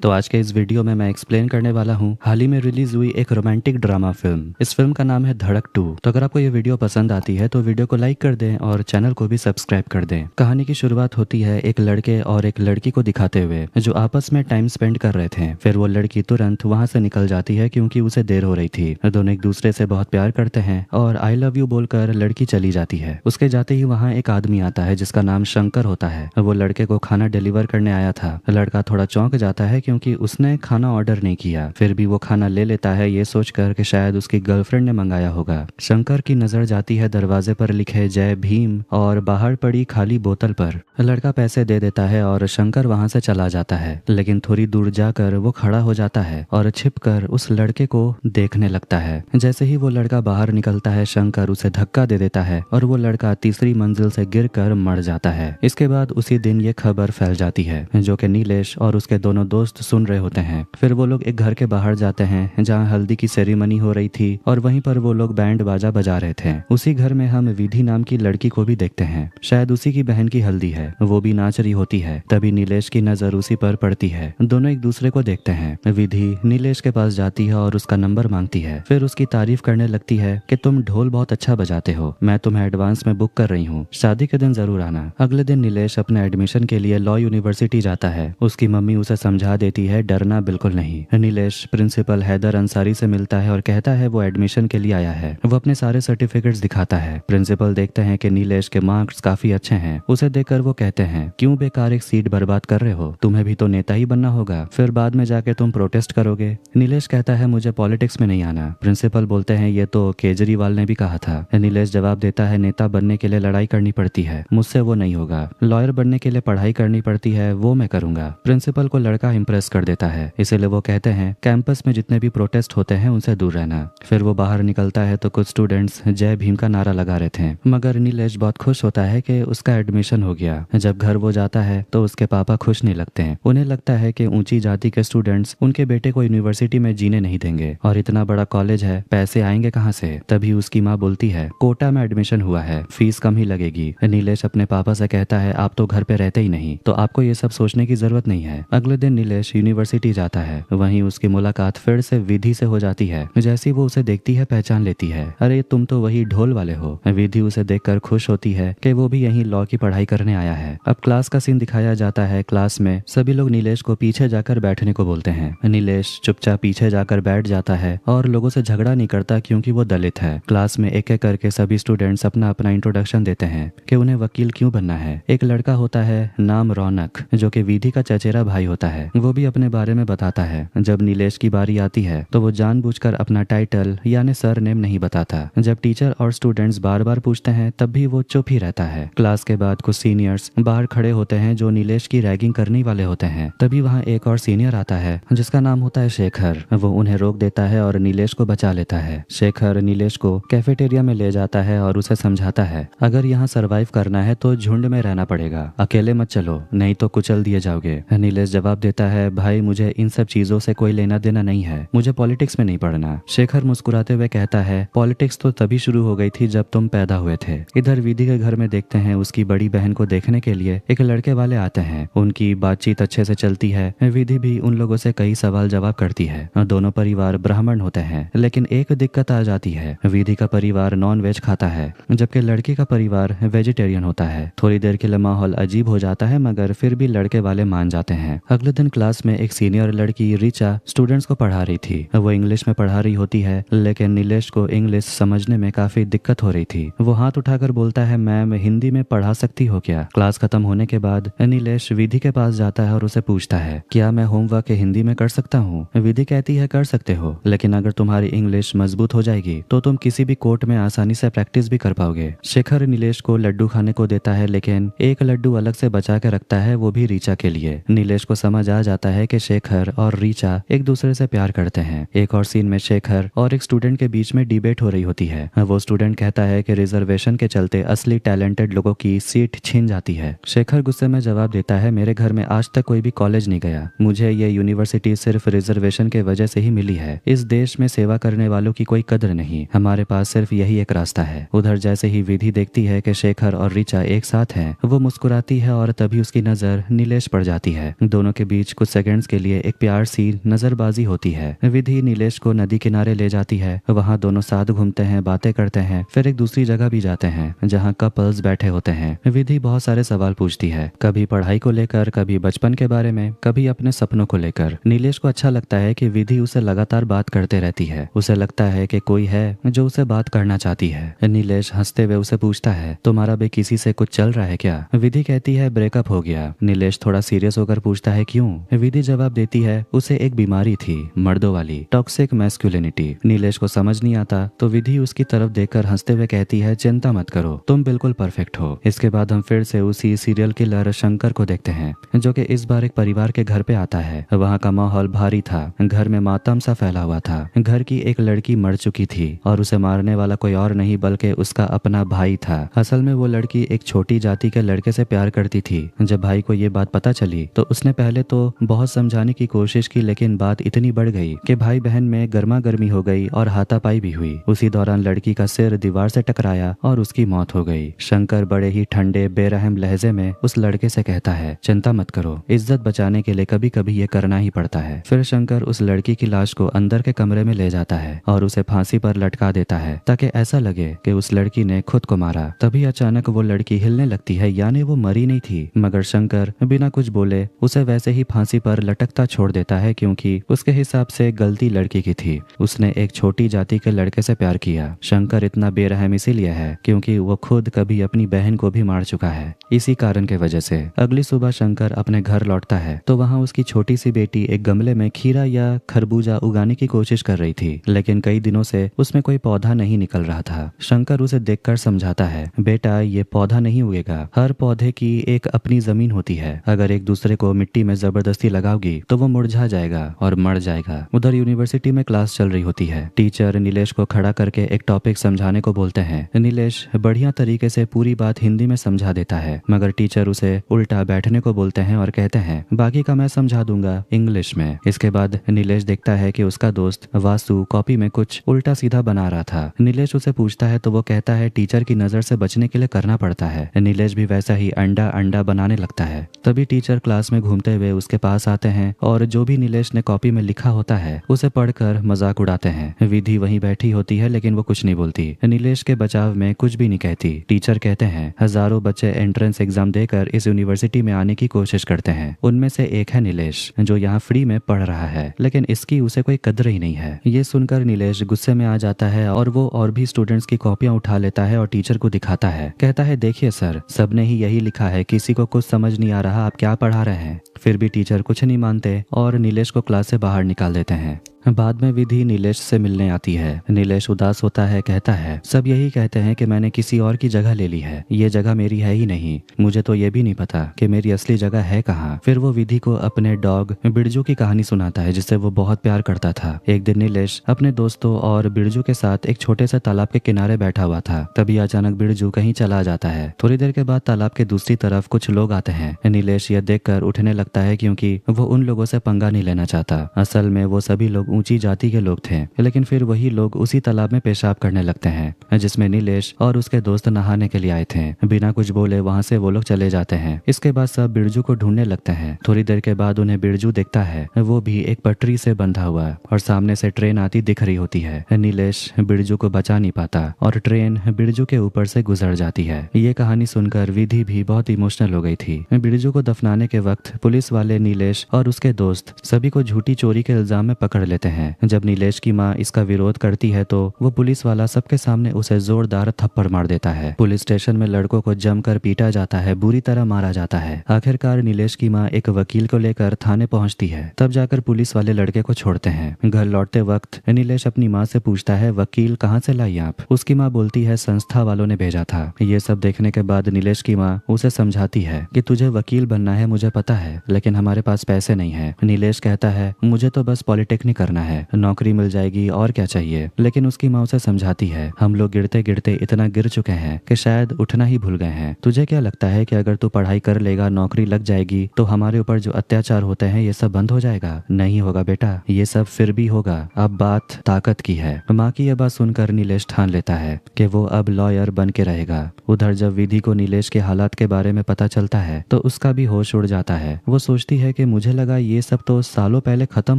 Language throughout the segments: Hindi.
तो आज के इस वीडियो में मैं एक्सप्लेन करने वाला हूँ हाल ही में रिलीज हुई एक रोमांटिक ड्रामा फिल्म। इस फिल्म का नाम है धड़क 2। तो अगर आपको ये वीडियो पसंद आती है तो वीडियो को लाइक कर दें और चैनल को भी सब्सक्राइब कर दें। कहानी की शुरुआत होती है एक लड़के और एक लड़की को दिखाते हुए जो आपस में टाइम स्पेंड कर रहे थे। फिर वो लड़की तुरंत वहाँ से निकल जाती है क्योंकि उसे देर हो रही थी। दोनों एक दूसरे से बहुत प्यार करते हैं और आई लव यू बोलकर लड़की चली जाती है। उसके जाते ही वहाँ एक आदमी आता है जिसका नाम शंकर होता है। वो लड़के को खाना डिलीवर करने आया था। लड़का थोड़ा चौंक जाता है क्योंकि उसने खाना ऑर्डर नहीं किया। फिर भी वो खाना ले लेता है ये सोचकर कि शायद उसकी गर्लफ्रेंड ने मंगाया होगा। शंकर की नजर जाती है दरवाजे पर लिखे जय भीम और बाहर पड़ी खाली बोतल पर। लड़का पैसे दे देता है और शंकर वहां से चला जाता है, लेकिन थोड़ी दूर जाकर वो खड़ा हो जाता है और छिपकर उस लड़के को देखने लगता है। जैसे ही वो लड़का बाहर निकलता है शंकर उसे धक्का दे देता है और वो लड़का तीसरी मंजिल से गिरकर मर जाता है। इसके बाद उसी दिन ये खबर फैल जाती है जो कि नीलेश और उसके दोनों दोस्त सुन रहे होते हैं। फिर वो लोग एक घर के बाहर जाते हैं जहाँ हल्दी की सेरेमनी हो रही थी और वहीं पर वो लोग बैंड बाजा बजा रहे थे। उसी घर में हम विधि नाम की लड़की को भी देखते हैं, शायद उसी की बहन की हल्दी है। वो भी नाच रही होती है। तभी नीलेश की नजर उसी पर पड़ती है। दोनों एक दूसरे को देखते हैं। विधि नीलेश के पास जाती है और उसका नंबर मांगती है। फिर उसकी तारीफ करने लगती है कि तुम ढोल बहुत अच्छा बजाते हो, मैं तुम्हें एडवांस में बुक कर रही हूँ, शादी के दिन जरूर आना। अगले दिन नीलेश अपने एडमिशन के लिए लॉ यूनिवर्सिटी जाता है। उसकी मम्मी उसे समझा देती है डरना बिल्कुल नहीं। नीलेश प्रिंसिपल हैदर अंसारी से मिलता है और कहता है वो एडमिशन के लिए आया है। वो अपने सारे सर्टिफिकेट्स दिखाता है। प्रिंसिपल देखते हैं कि नीलेश के मार्क्स काफी अच्छे हैं। उसे देखकर वो कहते हैं क्यों बेकार एक सीट बर्बाद कर रहे हो, तुम्हें भी तो नेता ही बनना होगा, फिर बाद में जाके तुम प्रोटेस्ट करोगे। नीलेश कहता है मुझे पॉलिटिक्स में नहीं आना। प्रिंसिपल बोलते हैं ये तो केजरीवाल ने भी कहा था। नीलेश जवाब देता है नेता बनने के लिए लड़ाई करनी पड़ती है, मुझसे वो नहीं होगा। लॉयर बनने के लिए पढ़ाई करनी पड़ती है, वो मैं करूंगा। प्रिंसिपल को लड़का इंप्रेस कर देता है, इसीलिए वो कहते हैं कैंपस में जितने भी प्रोटेस्ट होते हैं उनसे दूर रहना। फिर वो बाहर निकलता है तो कुछ स्टूडेंट्स जय भीम का नारा लगा रहे थे, मगर नीलेश बहुत खुश होता है कि उसका एडमिशन हो गया। जब घर वो जाता है तो उसके पापा खुश नहीं लगते हैं। उन्हें लगता है कि ऊंची जाति के स्टूडेंट्स उनके बेटे को यूनिवर्सिटी में जीने नहीं देंगे और इतना बड़ा कॉलेज है, पैसे आएंगे कहाँ से। तभी उसकी माँ बोलती है कोटा में एडमिशन हुआ है, फीस कम ही लगेगी। नीलेश अपने पापा से कहता है आप तो घर पे रहते ही नहीं, तो आपको ये सब सोचने की जरूरत नहीं है। अगले दिन नीलेश यूनिवर्सिटी जाता है। वहीं उसकी मुलाकात फिर से विधि से हो जाती है। जैसी वो उसे देखती है पहचान लेती है, अरे तुम तो वही ढोल वाले हो। विधि उसे देखकर खुश होती है कि वो भी यहीं लॉ की पढ़ाई करने आया है। अब क्लास का सीन दिखाया जाता है। क्लास में सभी लोग नीलेश को पीछे जाकर बैठने को बोलते हैं। नीलेश चुपचाप पीछे जाकर बैठ जाता है और लोगों से झगड़ा नहीं करता क्योंकि वो दलित है। क्लास में एक एक करके सभी स्टूडेंट्स अपना अपना इंट्रोडक्शन देते हैं कि उन्हें वकील क्यों बनना है। एक लड़का होता है नाम रौनक जो कि विधि का चचेरा भाई होता है। वो भी अपने बारे में बताता है। जब नीलेश की बारी आती है तो वो जानबूझकर अपना टाइटल यानी सर नेम नहीं बताता। जब टीचर और स्टूडेंट्स बार बार पूछते हैं तब भी वो चुप ही रहता है। क्लास के बाद कुछ सीनियर्स बाहर खड़े होते हैं जो नीलेश की रैगिंग करने वाले होते हैं। तभी वहाँ एक और सीनियर आता है जिसका नाम होता है शेखर। वो उन्हें रोक देता है और नीलेश को बचा लेता है। शेखर नीलेश को कैफेटेरिया में ले जाता है और उसे समझाता है अगर यहाँ सरवाइव करना है तो झुंड में रहना पड़ेगा, अकेले मत चलो नहीं तो कुचल दिए जाओगे। नीलेश जवाब देता है भाई मुझे इन सब चीजों से कोई लेना देना नहीं है, मुझे पॉलिटिक्स में नहीं पढ़ना। शेखर मुस्कुराते हुए कहता है पॉलिटिक्स तो तभी शुरू हो गई थी जब तुम पैदा हुए थे। इधर विधि के घर में देखते हैं उसकी बड़ी बहन को देखने के लिए एक लड़के वाले आते हैं। उनकी बातचीत अच्छे से चलती है। विधि भी उन लोगों से कई सवाल जवाब करती है। दोनों परिवार ब्राह्मण होते हैं, लेकिन एक दिक्कत आ जाती है। विधि का परिवार नॉन वेज खाता है जबकि लड़की का परिवार वेजिटेरियन होता है। थोड़ी देर के लिए माहौल अजीब हो जाता है मगर फिर भी लड़के वाले मान जाते हैं। अगले दिन क्लास में एक सीनियर लड़की रीचा स्टूडेंट्स को पढ़ा रही थी। वो इंग्लिश में पढ़ा रही होती है, लेकिन नीलेश को इंग्लिश समझने में काफी दिक्कत हो रही थी। वो हाथ उठाकर बोलता है मैम हिंदी में पढ़ा सकती हो क्या। क्लास खत्म होने के बाद नीलेश विधि के पास जाता है और उसे पूछता है क्या मैं होमवर्क हिंदी में कर सकता हूँ। विधि कहती है कर सकते हो, लेकिन अगर तुम्हारी इंग्लिश मजबूत हो जाएगी तो तुम किसी भी कोर्ट में आसानी से प्रैक्टिस भी कर पाओगे। शेखर नीलेश को लड्डू खाने को देता है, लेकिन एक लड्डू अलग से बचा के रखता है, वो भी रीचा के लिए। नीलेश को समझ आ जाता है कि शेखर और रीचा एक दूसरे से प्यार करते हैं। एक और सीन में शेखर और एक स्टूडेंट के बीच में डिबेट हो रही होती है। वो स्टूडेंट कहता है कि रिजर्वेशन के चलते असली टैलेंटेड लोगों की सीट छीन जाती है। शेखर गुस्से में जवाब देता है मेरे घर में आज तक कोई भी कॉलेज नहीं गया, मुझे ये यूनिवर्सिटी सिर्फ रिजर्वेशन के वजह से ही मिली है। इस देश में सेवा करने वालों की कोई कदर नहीं, हमारे पास सिर्फ यही एक रास्ता है। उधर जैसे ही विधि देखती है कि शेखर और ऋचा एक साथ हैं, वो मुस्कुराती है और तभी उसकी नजर नीलेश पड़ जाती है। दोनों के बीच कुछ सेकंड्स के लिए एक प्यार सी नजरबाजी होती है। विधि नीलेश को नदी किनारे ले जाती है। वहाँ दोनों साथ घूमते हैं, बातें करते हैं, फिर एक दूसरी जगह भी जाते हैं जहाँ कपल्स बैठे होते हैं। विधि बहुत सारे सवाल पूछती है, कभी पढ़ाई को लेकर, कभी बचपन के बारे में, कभी अपने सपनों को लेकर। नीलेश को अच्छा लगता है कि विधि उसे लगातार बात करते रहती है। उसे लगता है कि कोई है जो उसे बात करना चाहती है। नीलेश हंसते हुए उसे पूछता है, तुम्हारा भी किसी से कुछ चल रहा है क्या? विधि कहती है, ब्रेकअप हो गया। नीलेश थोड़ा सीरियस होकर पूछता है, क्यों? विधि जवाब देती है, उसे एक बीमारी थी, मर्दों वाली, टॉक्सिक मैस्कुलिनिटी। नीलेश को समझ नहीं आता तो विधि उसकी तरफ देखकर हंसते हुए कहती है, चिंता मत करो, तुम बिल्कुल परफेक्ट हो। इसके बाद हम फिर से उसी सीरियल किलर शंकर को देखते हैं, जो कि इस बार एक परिवार के घर पे आता है। वहाँ का माहौल भारी था, घर में मातम सा फैला हुआ था। घर की एक लड़की मर चुकी थी और उसे मारने वाला कोई और नहीं बल्कि उसका अपना भाई था। असल में वो लड़की एक छोटी जाति के लड़के से प्यार करती थी। जब भाई को ये बात पता चली तो उसने पहले तो बहुत समझाने की कोशिश की, लेकिन बात इतनी बढ़ गई कि भाई बहन में गर्मा गर्मी हो गई और हाथापाई भी हुई। उसी दौरान लड़की का सिर दीवार से टकराया और उसकी मौत हो गई। शंकर बड़े ही ठंडे बेरहम लहजे में उस लड़के से कहता है, चिंता मत करो, इज्जत बचाने के लिए कभी कभी ये करना ही पड़ता है। फिर शंकर उस लड़की की लाश को अंदर के कमरे में ले जाता है और उसे फांसी पर लटका देता है ताकि ऐसा लगे कि उस लड़की ने खुद को मारा। तभी अचानक वो लड़की हिलने लगती है, यानी वो मरी नहीं थी। मगर शंकर बिना कुछ बोले उसे वैसे ही फांसी पर लटकता छोड़ देता है, क्योंकि उसके हिसाब से गलती लड़की की थी। उसने एक छोटी जाति के लड़के से प्यार किया। शंकर इतना बेरहम इसीलिए है क्योंकि वो खुद कभी अपनी बहन को भी मार चुका है। इसी कारण के वजह से अगली सुबह शंकर अपने घर लौटता है तो वहाँ उसकी छोटी सी बेटी एक गमले में खीरा या खरबूजा उगाने की कोशिश कर रही थी, लेकिन कई दिनों से उसमें कोई पौधा नहीं निकल रहा था। शंकर उसे देखकर समझाता है, बेटा ये पौधा नहीं उगेगा, हर पौधे की एक अपनी जमीन होती है। अगर एक दूसरे को मिट्टी में जबरदस्ती लगाओगी तो वो मुरझा जाएगा और मर जाएगा। उधर यूनिवर्सिटी में क्लास चल रही होती है। टीचर नीलेश को खड़ा करके एक टॉपिक समझाने को बोलते हैं। नीलेश बढ़िया तरीके से पूरी बात हिंदी में समझा देता है, मगर टीचर उसे उल्टा बैठने को बोलते हैं और कहते हैं, बाकी का मैं समझा दूंगा इंग्लिश में। इसके बाद नीलेश देखता है कि उसका दोस्त वासु कॉपी में कुछ उल्टा सीधा बना रहा था। नीलेश उसे पूछता है तो वो कहता है, टीचर की नजर से बचने के लिए करना पड़ता है। नीलेश भी वैसा ही अंडा अंडा बनाने लगता है। तभी टीचर क्लास में घूमते हुए उसके पास आते हैं और जो भी नीलेश ने कॉपी में लिखा होता है उसे पढ़कर मजाक उड़ाते हैं। विधि वहीं बैठी होती है लेकिन वो कुछ नहीं बोलती। नीलेश के बचाव में कुछ भी नहीं कहती। टीचर कहते हैं, हजारों बच्चे एंट्रेंस एग्जाम देकर इस यूनिवर्सिटी में आने की कोशिश करते हैं, उनमें से एक है नीलेश जो यहाँ फ्री में पढ़ रहा है, लेकिन इसकी उसे कोई कदर ही नहीं है। ये सुनकर नीलेश गुस्से में आ जाता है और वो और भी स्टूडेंट्स की कॉपियां उठा लेता है और टीचर को दिखाता है। कहता है, देखिए सर, सबने ही यही लिखा है, किसी को कुछ समझ नहीं आ रहा आप क्या पढ़ा रहे हैं। फिर भी टीचर कुछ नहीं मानते और नीलेश को क्लास से बाहर निकाल देते हैं। बाद में विधि नीलेश से मिलने आती है। नीलेश उदास होता है, कहता है, सब यही कहते हैं कि मैंने किसी और की जगह ले ली है, ये जगह मेरी है ही नहीं, मुझे तो ये भी नहीं पता कि मेरी असली जगह है कहाँ। फिर वो विधि को अपने डॉग बिरजू की कहानी सुनाता है जिससे वो बहुत प्यार करता था। एक दिन नीलेश अपने दोस्तों और बिरजू के साथ एक छोटे से तालाब के किनारे बैठा हुआ था। तभी अचानक बिरजू कहीं चला जाता है। थोड़ी देर के बाद तालाब के दूसरी तरफ कुछ लोग आते हैं। नीलेश यह देखकर उठने लगता है क्योंकि वो उन लोगों से पंगा नहीं लेना चाहता। असल में वो सभी लोग ऊंची जाति के लोग थे, लेकिन फिर वही लोग उसी तालाब में पेशाब करने लगते हैं जिसमें नीलेश और उसके दोस्त नहाने के लिए आए थे। बिना कुछ बोले वहां से वो लोग चले जाते हैं। इसके बाद सब बिरजू को ढूंढने लगते हैं। थोड़ी देर के बाद उन्हें बिरजू दिखता है, वो भी एक पटरी से बंधा हुआ और सामने से ट्रेन आती दिख रही होती है। नीलेश बिरजू को बचा नहीं पाता और ट्रेन बिरजू के ऊपर से गुजर जाती है। ये कहानी सुनकर विधि भी बहुत इमोशनल हो गई थी। बिरजू को दफनाने के वक्त पुलिस वाले नीलेश और उसके दोस्त सभी को झूठी चोरी के इल्जाम में पकड़ लेते हैं। जब नीलेश की माँ इसका विरोध करती है तो वो पुलिस वाला सबके सामने उसे जोरदार थप्पड़ मार देता है। पुलिस स्टेशन में लड़कों को जमकर पीटा जाता है, बुरी तरह मारा जाता है। आखिरकार नीलेश की माँ एक वकील को लेकर थाने पहुंचती है, तब जाकर पुलिस वाले लड़के को छोड़ते हैं। घर लौटते वक्त नीलेश अपनी माँ से पूछता है, वकील कहाँ से लाई आप? उसकी माँ बोलती है, संस्था वालों ने भेजा था। ये सब देखने के बाद नीलेश की माँ उसे समझाती है कि तुझे वकील बनना है मुझे पता है, लेकिन हमारे पास पैसे नहीं है। नीलेश कहता है, मुझे तो बस पॉलिटेक्निक करना रखना है, नौकरी मिल जाएगी और क्या चाहिए। लेकिन उसकी माँ उसे समझाती है, हम लोग गिरते गिरते इतना गिर चुके हैं कि शायद उठना ही भूल गए हैं। तुझे क्या लगता है कि अगर तू पढ़ाई कर लेगा, नौकरी लग जाएगी तो हमारे ऊपर जो अत्याचार होते हैं ये सब बंद हो जाएगा? नहीं होगा बेटा, ये सब फिर भी होगा। अब बात ताकत की है। माँ की यह बात सुनकर नीलेश ठान लेता है कि वो अब लॉयर बन के रहेगा। उधर जब विधि को नीलेश के हालात के बारे में पता चलता है तो उसका भी होश उड़ जाता है। वो सोचती है कि मुझे लगा ये सब तो सालों पहले खत्म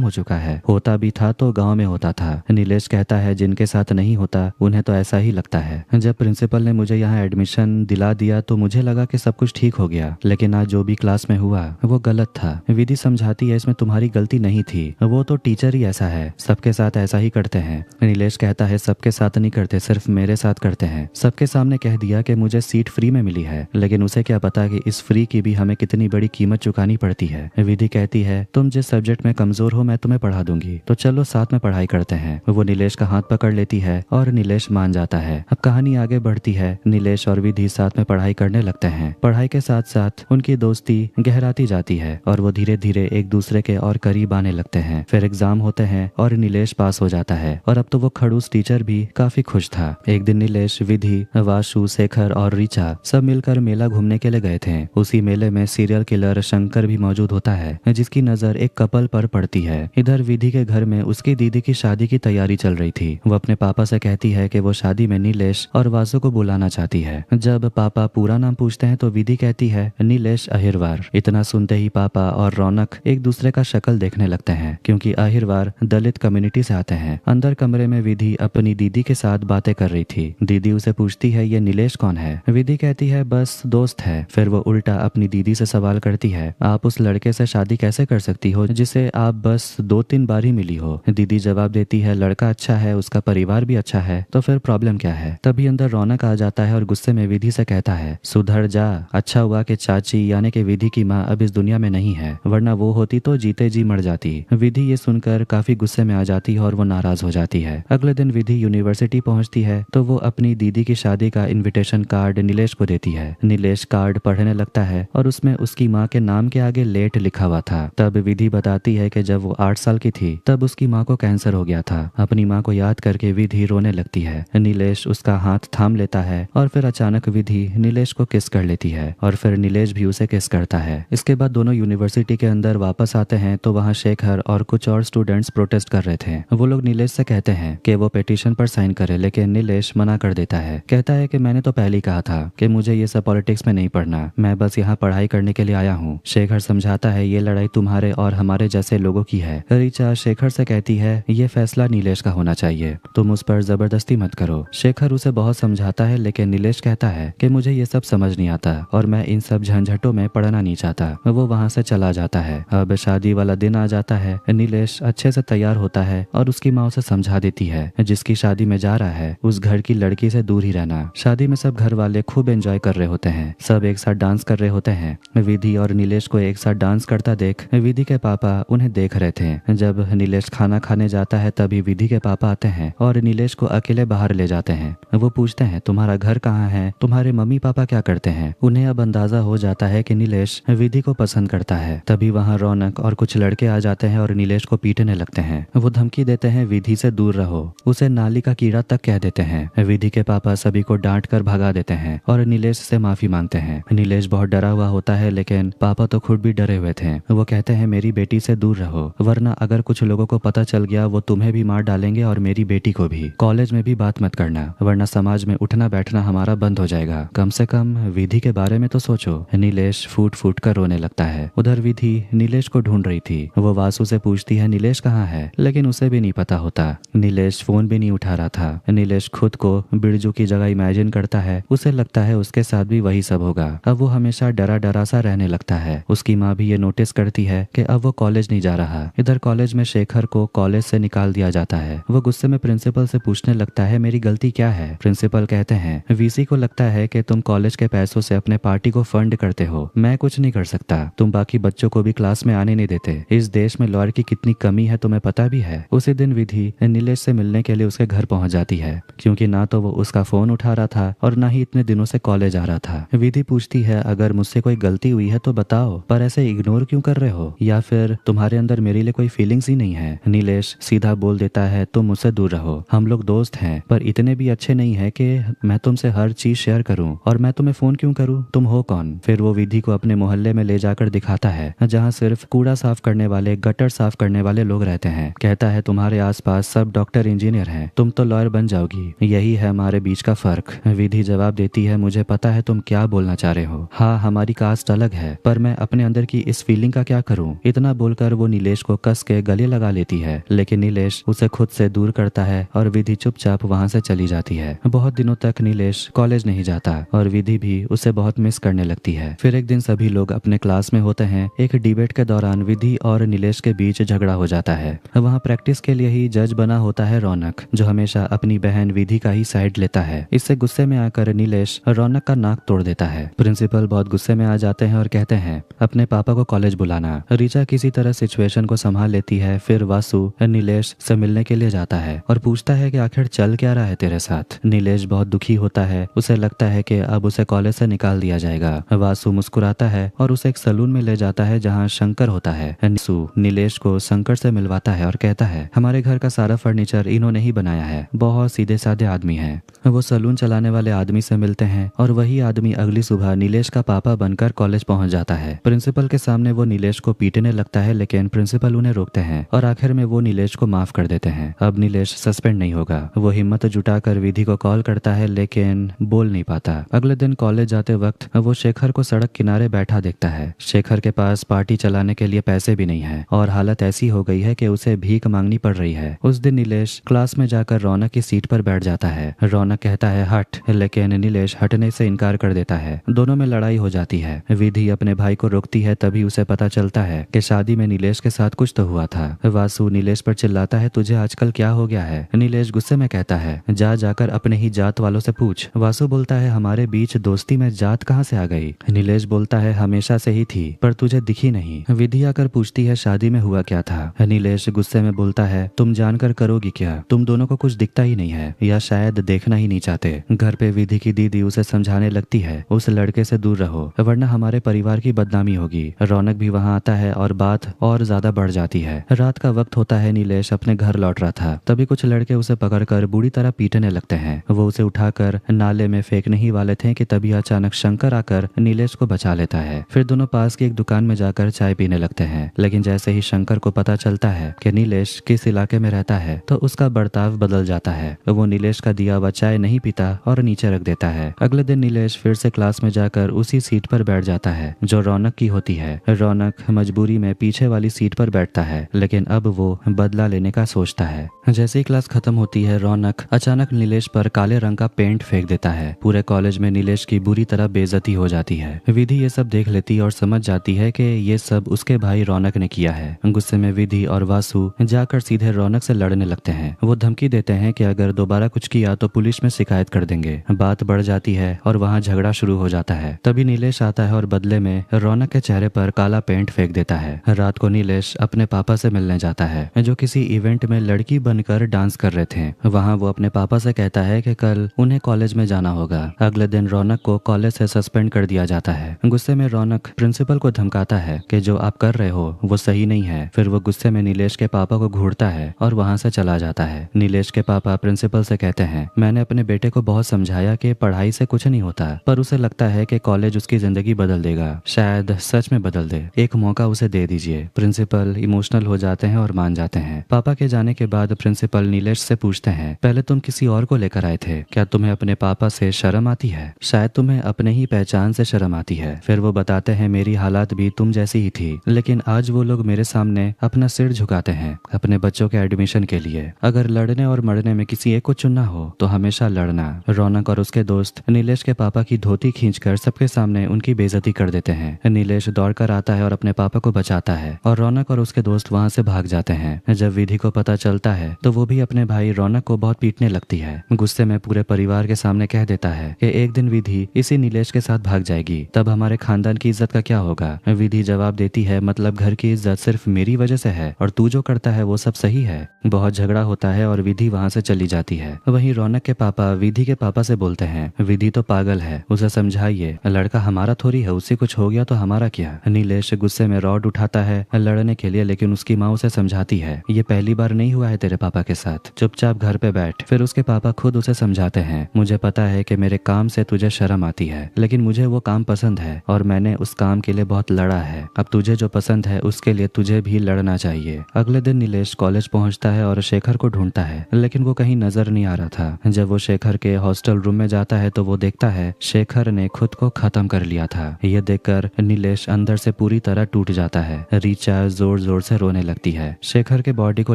हो चुका है, होता भी था तो गांव में होता था। नीलेश कहता है जिनके साथ नहीं होता उन्हें तो ऐसा ही लगता है। जब प्रिंसिपल ने मुझे यहाँ एडमिशन दिला दिया तो मुझे लगा कि सब कुछ ठीक हो गया, लेकिन आज जो भी क्लास में हुआ वो गलत था। विधि समझाती है इसमें तुम्हारी गलती नहीं थी, वो तो टीचर ही ऐसा है, सबके साथ ऐसा ही करते हैं। नीलेश कहता है सबके साथ नहीं करते, सिर्फ मेरे साथ करते हैं। सबके सामने कह दिया कि मुझे सीट फ्री में मिली है, लेकिन उसे क्या पता कि इस फ्री की भी हमें कितनी बड़ी कीमत चुकानी पड़ती है। विधि कहती है तुम जिस सब्जेक्ट में कमजोर हो मैं तुम्हें पढ़ा दूंगी, तो चलो साथ में पढ़ाई करते हैं। वो नीलेश का हाथ पकड़ लेती है और नीलेश मान जाता है। अब कहानी आगे बढ़ती है। नीलेश और विधि साथ में पढ़ाई करने लगते हैं। पढ़ाई के साथ साथ उनकी दोस्ती गहराती जाती है और वो धीरे धीरे एक दूसरे के और करीब आने लगते हैं। फिर एग्जाम होते हैं और नीलेश पास हो जाता है और अब तो वो खड़ूस टीचर भी काफी खुश था। एक दिन नीलेश, विधि, वासु, शेखर और ऋचा सब मिलकर मेला घूमने के लिए गए थे। उसी मेले में सीरियल किलर शंकर भी मौजूद होता है, जिसकी नजर एक कपल पर पड़ती है। इधर विधि के घर में उसकी दीदी की शादी की तैयारी चल रही थी। वो अपने पापा से कहती है कि वो शादी में नीलेश और वासु को बुलाना चाहती है। जब पापा पूरा नाम पूछते हैं तो विधि कहती है नीलेश अहिरवार। इतना सुनते ही पापा और रौनक एक दूसरे का शक्ल देखने लगते हैं, क्योंकि अहिरवार दलित कम्युनिटी से आते हैं। अंदर कमरे में विधि अपनी दीदी के साथ बातें कर रही थी। दीदी उसे पूछती है ये नीलेश कौन है? विधि कहती है बस दोस्त है। फिर वो उल्टा अपनी दीदी से सवाल करती है आप उस लड़के से शादी कैसे कर सकती हो जिसे आप बस 2-3 बार ही मिली हो? दीदी जवाब देती है लड़का अच्छा है, उसका परिवार भी अच्छा है, तो फिर प्रॉब्लम क्या है? तभी अंदर रौनक आ जाता है और गुस्से में विधि से कहता है सुधर जा, अच्छा हुआ कि चाची यानी कि विधि की माँ अब इस दुनिया में नहीं है, वरना वो होती तो जीते जी मर जाती। विधि ये सुनकर काफी गुस्से में आ जाती है और वो नाराज हो जाती है। अगले दिन विधि यूनिवर्सिटी पहुंचती है तो वो अपनी दीदी की शादी का इनविटेशन कार्ड नीलेश को देती है। नीलेश कार्ड पढ़ने लगता है और उसमें उसकी माँ के नाम के आगे लेट लिखा हुआ था। तब विधि बताती है कि जब वो 8 साल की थी तब उसकी माँ को कैंसर हो गया था। अपनी माँ को याद करके विधि रोने लगती है। नीलेश उसका हाथ थाम लेता है और फिर अचानक विधि नीलेश को किस कर लेती है और फिर नीलेश भी उसे किस करता है। इसके बाद दोनों यूनिवर्सिटी के अंदर वापस आते हैं तो वहाँ शेखर और कुछ और स्टूडेंट्स प्रोटेस्ट कर रहे थे। वो लोग नीलेश से कहते हैं कि वो पिटीशन पर साइन करे, लेकिन नीलेश मना कर देता है। कहता है कि मैंने तो पहले ही कहा था कि मुझे ये सब पॉलिटिक्स में नहीं पढ़ना, मैं बस यहाँ पढ़ाई करने के लिए आया हूँ। शेखर समझाता है ये लड़ाई तुम्हारे और हमारे जैसे लोगों की है। ऋचा शेखर से कहती है ये फैसला नीलेश का होना चाहिए, तुम उस पर जबरदस्ती मत करो। शेखर उसे बहुत समझाता है, लेकिन नीलेश कहता है कि मुझे ये सब समझ नहीं आता और मैं इन सब झंझटों में पढ़ना नहीं चाहता। वो वहाँ से चला जाता है। अब शादी वाला दिन आ जाता है। नीलेश अच्छे से तैयार होता है और उसकी माँ उसे समझा देती है जिसकी शादी में जा रहा है उस घर की लड़की से दूर ही रहना। शादी में सब घर वाले खूब एंजॉय कर रहे होते हैं, सब एक साथ डांस कर रहे होते हैं। विधि और नीलेश को एक साथ डांस करता देख विधि के पापा उन्हें देख रहे थे। जब नीलेश खाना खाने जाता है तभी विधि के पापा आते हैं और नीलेश को अकेले बाहर ले जाते हैं। वो पूछते हैं तुम्हारा घर कहाँ है, तुम्हारे मम्मी पापा क्या करते हैं? उन्हें अब अंदाजा हो जाता है कि नीलेश विधि को पसंद करता है। तभी वहाँ रौनक और कुछ लड़के आ जाते हैं और नीलेश को पीटने लगते हैं। वो धमकी देते हैं विधि से दूर रहो, उसे नाली का कीड़ा तक कह देते हैं। विधि के पापा सभी को डांट कर भगा देते हैं और नीलेश से माफी मांगते हैं। नीलेश बहुत डरा हुआ होता है, लेकिन पापा तो खुद भी डरे हुए थे। वो कहते हैं मेरी बेटी से दूर रहो, वरना अगर कुछ लोगों को पता चल गया वो तुम्हें भी मार डालेंगे और मेरी बेटी को भी। कॉलेज में भी बात मत करना, वरना समाज में उठना बैठना हमारा बंद हो जाएगा। कम से कम विधि के बारे में तो सोचो। नीलेश फूट फूट कर रोने लगता है। उधर विधि नीलेश को ढूंढ रही थी। वो वासु से पूछती है नीलेश कहाँ है, लेकिन उसे भी नहीं पता होता। नीलेश फोन भी नहीं उठा रहा था। नीलेश खुद को बिरजू की जगह इमेजिन करता है। उसे लगता है उसके साथ भी वही सब होगा। अब वो हमेशा डरा डरा सा रहने लगता है। उसकी माँ भी ये नोटिस करती है कि अब वो कॉलेज नहीं जा रहा। इधर कॉलेज में शेखर को कॉलेज से निकाल दिया जाता है। वो गुस्से में प्रिंसिपल से पूछने लगता है मेरी गलती क्या है? प्रिंसिपल कहते हैं वीसी को लगता है कि तुम कॉलेज के पैसों से अपने पार्टी को फंड करते हो, मैं कुछ नहीं कर सकता। तुम बाकी बच्चों को भी क्लास में आने नहीं देते। इस देश में लॉयर की कितनी कमी है तुम्हें पता भी है। उसी दिन विधि नीलेश से मिलने के लिए उसके घर पहुंच जाती है, क्योंकि ना तो वो उसका फोन उठा रहा था और ना ही इतने दिनों से कॉलेज आ रहा था। विधि पूछती है अगर मुझसे कोई गलती हुई है तो बताओ, पर ऐसे इग्नोर क्यों कर रहे हो? या फिर तुम्हारे अंदर मेरे लिए कोई फीलिंग्स ही नहीं है? हैं। नीलेश सीधा बोल देता है, तुम मुझसे दूर रहो, हम लोग दोस्त हैं, पर इतने भी अच्छे नहीं है कि मैं तुमसे हर चीज शेयर करूं, और मैं तुम्हें फोन क्यों करूं, तुम हो कौन। फिर वो विधि को अपने मोहल्ले में ले जाकर दिखाता है जहाँ सिर्फ कूड़ा साफ करने वाले, गटर साफ करने वाले लोग रहते हैं। कहता है तुम्हारे आसपास सब डॉक्टर इंजीनियर हैं, तुम तो लॉयर बन जाओगी, यही है हमारे बीच का फर्क। विधि जवाब देती है, मुझे पता है तुम क्या बोलना चाह रहे हो, हाँ हमारी कास्ट अलग है, पर मैं अपने अंदर की इस फीलिंग का क्या करूं। इतना बोलकर वो नीलेश को कस के गले लगा लेती है, लेकिन नीलेश उसे खुद से दूर करता है और विधि चुपचाप वहां से चली जाती है। बहुत दिनों तक नीलेश कॉलेज नहीं जाता और विधि भी उसे बहुत मिस करने लगती है। फिर एक दिन सभी लोग अपने क्लास में होते हैं। एक डिबेट के दौरान विधि और नीलेश के बीच झगड़ा हो जाता है। वहाँ प्रैक्टिस के लिए ही जज बना होता है रौनक, जो हमेशा अपनी बहन विधि का ही साइड लेता है। इससे गुस्से में आकर नीलेश रौनक का नाक तोड़ देता है। प्रिंसिपल बहुत गुस्से में आ जाते हैं और कहते हैं अपने पापा को कॉलेज बुलाना। ऋचा किसी तरह सिचुएशन को संभाल लेती है। फिर वासु नीलेश से मिलने के लिए जाता है और पूछता है कि आखिर चल क्या रहा है तेरे साथ। नीलेश बहुत दुखी होता है, उसे लगता है कि अब उसे कॉलेज से निकाल दिया जाएगा। वासु मुस्कुराता है और उसे एक सलून में ले जाता है जहाँ शंकर होता है। वासु नीलेश को शंकर से मिलवाता है और कहता है हमारे घर का सारा फर्नीचर इन्होंने ही बनाया है, बहुत सीधे साधे आदमी है। वो सलून चलाने वाले आदमी से मिलते हैं और वही आदमी अगली सुबह नीलेश का पापा बनकर कॉलेज पहुंच जाता है। प्रिंसिपल के सामने वो नीलेश को पीटने लगता है, लेकिन प्रिंसिपल उन्हें रोकते हैं और आखिर में वो नीलेश को माफ कर देते हैं। अब नीलेश सस्पेंड नहीं होगा। वो हिम्मत जुटाकर विधि को कॉल करता है, लेकिन बोल नहीं पाता। अगले दिन कॉलेज जाते वक्त वो शेखर को सड़क किनारे बैठा देखता है। शेखर के पास पार्टी चलाने के लिए पैसे भी नहीं है और हालत ऐसी हो गई है कि उसे भीख मांगनी पड़ रही है। उस दिन नीलेश क्लास में जाकर रौनक की सीट पर बैठ जाता है। रौनक कहता है हट, लेकिन नीलेश हटने से इनकार कर देता है। दोनों में लड़ाई हो जाती है। विधि अपने भाई को रोकती है, तभी उसे पता चलता है कि शादी में नीलेश के साथ कुछ तो हुआ था। वासु नीलेश पर चिल्लाता है तुझे आजकल क्या हो गया है। नीलेश गुस्से में कहता है जाकर अपने ही जात वालों से पूछ। वासु बोलता है हमारे बीच दोस्ती में जात कहाँ से आ गई। नीलेश बोलता है हमेशा से ही थी, पर तुझे दिखी नहीं। विधि आकर पूछती है शादी में हुआ क्या था। नीलेश गुस्से में बोलता है तुम जानकर करोगी क्या, तुम दोनों को कुछ दिखता ही नहीं है, या शायद देखना ही नहीं चाहते। घर पे विधि की दीदी उसे समझाने लगती है उस लड़के से दूर रहो, वरना हमारे परिवार की बदनामी होगी। रौनक भी वहाँ आता है और बात और ज्यादा बढ़ जाती है। रात का वक्त होता है। नीलेश अपने घर लौट रहा था, तभी कुछ लड़के उसे पकड़कर बुरी तरह पीटने लगते हैं। वो उसे उठाकर नाले में फेंकने ही वाले थे कि तभी अचानक शंकर आकर नीलेश को बचा लेता है। फिर दोनों पास की एक दुकान में जाकर चाय पीने लगते हैं, लेकिन जैसे ही शंकर को पता चलता है कि नीलेश किस इलाके में रहता है तो उसका बर्ताव बदल जाता है। वो नीलेश का दिया हुआ चाय नहीं पीता और नीचे रख देता है। अगले दिन नीलेश फिर से क्लास में जाकर उसी सीट पर बैठ जाता है जो रौनक की होती है। रौनक मजबूरी में पीछे वाली सीट पर बैठता है, लेकिन अब वो बदला लेने का सोचता है। जैसे ही क्लास खत्म होती है रौनक अचानक नीलेश पर काले रंग का पेंट फेंक देता है। पूरे कॉलेज में नीलेश की बुरी तरह बेइज्जती हो जाती है। विधि ये सब देख लेती और समझ जाती है कि ये सब उसके भाई रौनक ने किया है। गुस्से में विधि और वासु जाकर सीधे रौनक से लड़ने लगते हैं। वो धमकी देते हैं कि अगर दोबारा कुछ किया तो पुलिस में शिकायत कर देंगे। बात बढ़ जाती है और वहाँ झगड़ा शुरू हो जाता है। तभी नीलेश आता है और बदले में रौनक के चेहरे पर काला पेंट फेंक देता है। रात को नीलेश अपने पापा से मिलने जाता है, जो किसी इवेंट में लड़की बनकर डांस कर रहे थे। वहाँ वो अपने पापा से कहता है कि कल उन्हें कॉलेज में जाना होगा। अगले दिन रौनक को कॉलेज से सस्पेंड कर दिया जाता है। गुस्से में रौनक प्रिंसिपल को धमकाता है कि जो आप कर रहे हो वो सही नहीं है। फिर वो गुस्से में नीलेश के पापा को घूरता है और वहाँ से चला जाता है। नीलेश के पापा प्रिंसिपल से कहते हैं मैंने अपने बेटे को बहुत समझाया कि पढ़ाई से कुछ नहीं होता, पर उसे लगता है कि कॉलेज उसकी जिंदगी बदल देगा, शायद सच में बदल दे, एक मौका उसे दे दीजिए। प्रिंसिपल इमोशनल हो जाते हैं और मान जाते हैं। पापा के जाने के बाद प्रिंसिपल नीलेश से पूछते हैं पहले तुम किसी और को लेकर आए थे, क्या तुम्हें अपने पापा से शर्म आती है? शायद तुम्हें अपने ही पहचान से शर्म आती है। फिर वो बताते हैं मेरी हालात भी तुम जैसी ही थी, लेकिन आज वो लोग मेरे सामने अपना सिर झुकाते हैं अपने बच्चों के एडमिशन के लिए। अगर लड़ने और मरने में किसी एक को चुनना हो तो हमेशा लड़ना। रौनक और उसके दोस्त नीलेश के पापा की धोती खींचकर सबके सामने उनकी बेइज्जती कर देते हैं। नीलेश दौड़कर आता है और अपने पापा को बचाता है और रौनक और उसके दोस्त वहाँ से भाग जाते हैं। जब विधि को पता चलता है तो वो भी अपने भाई रौनक को बहुत पीटने लगती है। गुस्से में पूरे परिवार के सामने कह देता है कि एक दिन विधि इसी नीलेश के साथ भाग जाएगी, तब हमारे खानदान की इज्जत का क्या होगा। विधि जवाब देती है मतलब घर की इज्जत सिर्फ मेरी वजह से है और तू जो करता है वो सब सही है। बहुत झगड़ा होता है और विधि वहाँ से चली जाती है। वहीं रौनक के पापा विधि के पापा से बोलते हैं विधि तो पागल है, उसे समझाइए, लड़का हमारा थोड़ी है, उससे कुछ हो गया तो हमारा क्या। नीलेश गुस्से में रॉड उठाता है लड़ने के लिए, लेकिन उसकी माँ उसे उसे समझाती है, ये पहली बार नहीं हुआ है तेरे पापा के साथ, चुपचाप घर पे बैठ। फिर उसके पापा खुद उसे समझाते हैं, मुझे पता है कि मेरे काम से तुझे शर्म आती है, लेकिन मुझे वो काम पसंद है और मैंने उस काम के लिए बहुत लड़ा है। अब तुझे जो पसंद है उसके लिए तुझे भी लड़ना चाहिए। अगले दिन नीलेश कॉलेज पहुंचता है और शेखर को ढूंढता है, लेकिन वो कहीं नजर नहीं आ रहा था। जब वो शेखर के हॉस्टल रूम में जाता है तो वो देखता है शेखर ने खुद को खत्म कर लिया था। ये देखकर नीलेश अंदर से पूरी तरह टूट जाता है। रीचा जोर जोर से रोने लगती है। शेखर के बॉडी को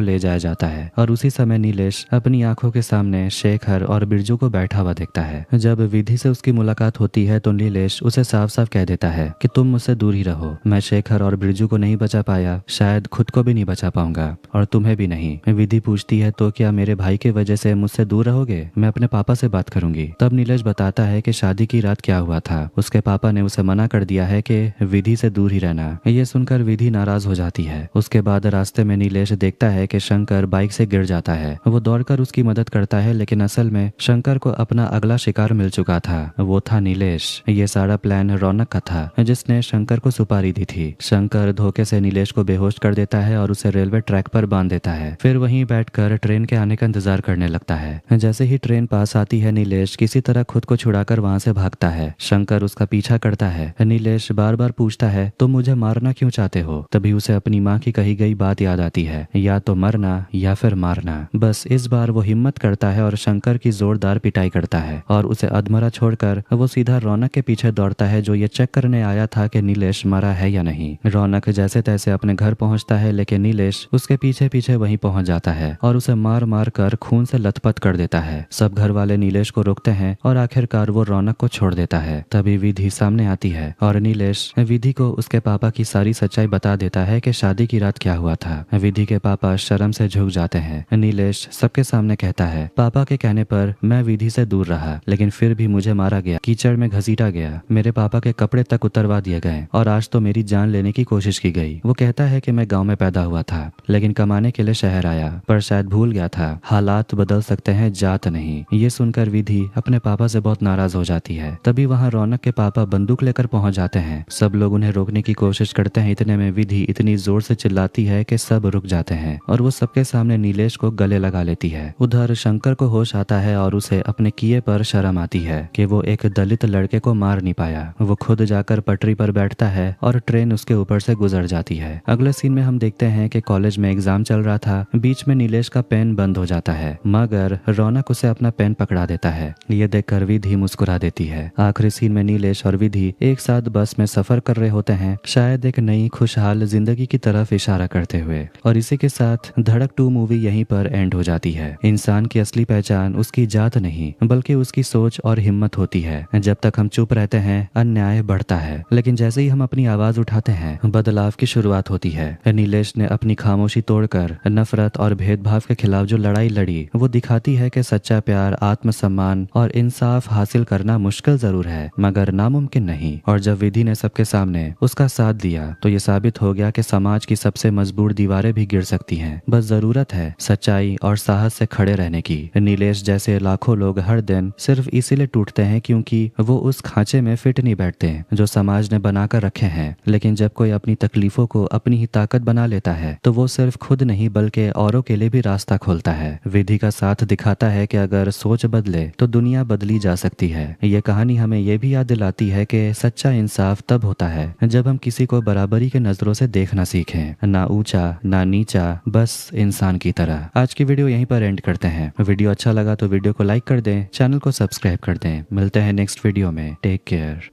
ले जाया जाता है और उसी समय नीलेश अपनी आंखों के सामने शेखर और बिरजू को बैठा हुआ देखता है। जब विधि से उसकी मुलाकात होती है तो नीलेश उसे साफ साफ कह देता है कि तुम मुझसे दूर ही रहो। मैं शेखर और बिरजू को नहीं बचा पाया, शायद खुद को भी नहीं बचा पाऊंगा और तुम्हें भी नहीं। विधि पूछती है तो क्या मेरे भाई की वजह से मुझसे दूर रहोगे? मैं अपने पापा से बात करूंगी। तब नीलेश बताता है कि शादी की रात क्या हुआ था। उसके पापा ने उसे मना कर दिया है कि विधि से दूर ही रहना। ये सुनकर विधि नाराज हो जाती है। उसके बाद रास्ते में नीलेश देखता है कि शंकर बाइक से गिर जाता है। वो दौड़कर उसकी मदद करता है, लेकिन असल में शंकर को अपना अगला शिकार मिल चुका था। वो था नीलेश। ये सारा प्लान रौनक का था, जिसने शंकर को सुपारी दी थी। शंकर धोखे से नीलेश को बेहोश कर देता है और उसे रेलवे ट्रैक पर बांध देता है। फिर वहीं बैठकर ट्रेन के आने का इंतजार करने लगता है। जैसे ही ट्रेन पास आती है नीलेश किसी तरह खुद को छुड़ाकर वहां से भागता है। शंकर उसका पीछा करता है। नीलेश बार बार पूछता है तुम मुझे मारना क्यों चाहते हो? तभी उसे अपनी माँ की कही गई बात याद आती है, या तो मरना या फिर मारना। बस इस बार वो हिम्मत करता है और शंकर की जोरदार पिटाई करता है और उसे अधमरा छोड़कर वो सीधा रौनक के पीछे दौड़ता है, जो ये चेक करने आया था कि नीलेश मरा है या नहीं। रौनक जैसे तैसे अपने घर पहुंचता है, लेकिन नीलेश उसके पीछे पीछे वहीं पहुंच जाता है और उसे मार मार कर खून से लथपथ कर देता है। सब घर वाले नीलेश को रोकते हैं और आखिरकार वो रौनक को छोड़ देता है। तभी विधि सामने आती है और नीलेश विधि को उसके पापा की सारी सच्चाई बता देता है कि शादी की रात क्या हुआ था। विधि के पापा शर्म से झुक जाते हैं। नीलेश सबके सामने कहता है पापा के कहने पर मैं विधि से दूर रहा, लेकिन फिर भी मुझे मारा गया, कीचड़ में घसीटा गया, मेरे पापा के कपड़े तक उतरवा दिए गए और आज तो मेरी जान लेने की कोशिश की गई। वो कहता है कि मैं गांव में पैदा हुआ था, लेकिन कमाने के लिए शहर आया, पर शायद भूल गया था हालात बदल सकते हैं, जात नहीं। ये सुनकर विधि अपने पापा से बहुत नाराज हो जाती है। तभी वहाँ रौनक के पापा बंदूक लेकर पहुंच जाते हैं। सब लोग उन्हें रोकने की कोशिश करते हैं। इतने में विधि इतनी जोर से चिल्लाती है कि सब रुक जाते हैं और वो सबके सामने नीलेश को गले लगा लेती है। उधर शंकर को होश आता है और उसे अपने किए पर शर्म आती है कि वो एक दलित लड़के को मार नहीं पाया। वो खुद जाकर पटरी पर बैठता है और ट्रेन उसके ऊपर से गुजर जाती है। अगले सीन में हम देखते हैं कि कॉलेज में एग्जाम चल रहा था। बीच में नीलेश का पेन बंद हो जाता है, मगर रौनक उसे अपना पेन पकड़ा देता है। ये देखकर विधि मुस्कुरा देती है। आखिरी सीन में नीलेश और विधि एक साथ बस में सफर कर रहे होते हैं, शायद एक नई खुशहाल जिंदगी की तरफ इशारा करते हुए। और इसी के साथ धड़क 2 मूवी यहीं पर एंड हो जाती है। इंसान की असली पहचान उसकी जात नहीं बल्कि उसकी सोच और हिम्मत होती है। जब तक हम चुप रहते हैं अन्याय बढ़ता है, लेकिन जैसे ही हम अपनी आवाज उठाते हैं बदलाव की शुरुआत होती है। नीलेश ने अपनी खामोशी तोड़कर नफरत और भेदभाव के खिलाफ जो लड़ाई लड़ी वो दिखाती है कि सच्चा प्यार, आत्मसम्मान और इंसाफ हासिल करना मुश्किल जरूर है मगर नामुमकिन नहीं। और जब विधि ने सबके सामने उसका साथ दिया तो ये साबित हो गया कि समाज की सबसे मजबूत दीवारें भी गिर सकती हैं। बस जरूरत है सच्चाई और साहस से खड़े रहने की। नीलेश जैसे लाखों लोग हर दिन सिर्फ इसीलिए टूटते हैं क्योंकि वो उस खांचे में फिट नहीं बैठते जो समाज ने बनाकर रखे हैं। लेकिन जब कोई अपनी तकलीफों को अपनी ही ताकत बना लेता है तो वो सिर्फ खुद नहीं बल्कि औरों के लिए भी रास्ता खोलता है। विधि का साथ दिखाता है कि अगर सोच बदले तो दुनिया बदली जा सकती है। ये कहानी हमें ये भी याद दिलाती है कि सच्चा इंसाफ तब होता है जब हम किसी को बराबरी के नजरों से देखना सीखें, ना ऊंचा ना नीचा, बस इंसान की तरह। आज की वीडियो यहीं पर एंड करते हैं। वीडियो अच्छा लगा तो वीडियो को लाइक कर दें, चैनल को सब्सक्राइब कर दें। मिलते हैं नेक्स्ट वीडियो में। Take care.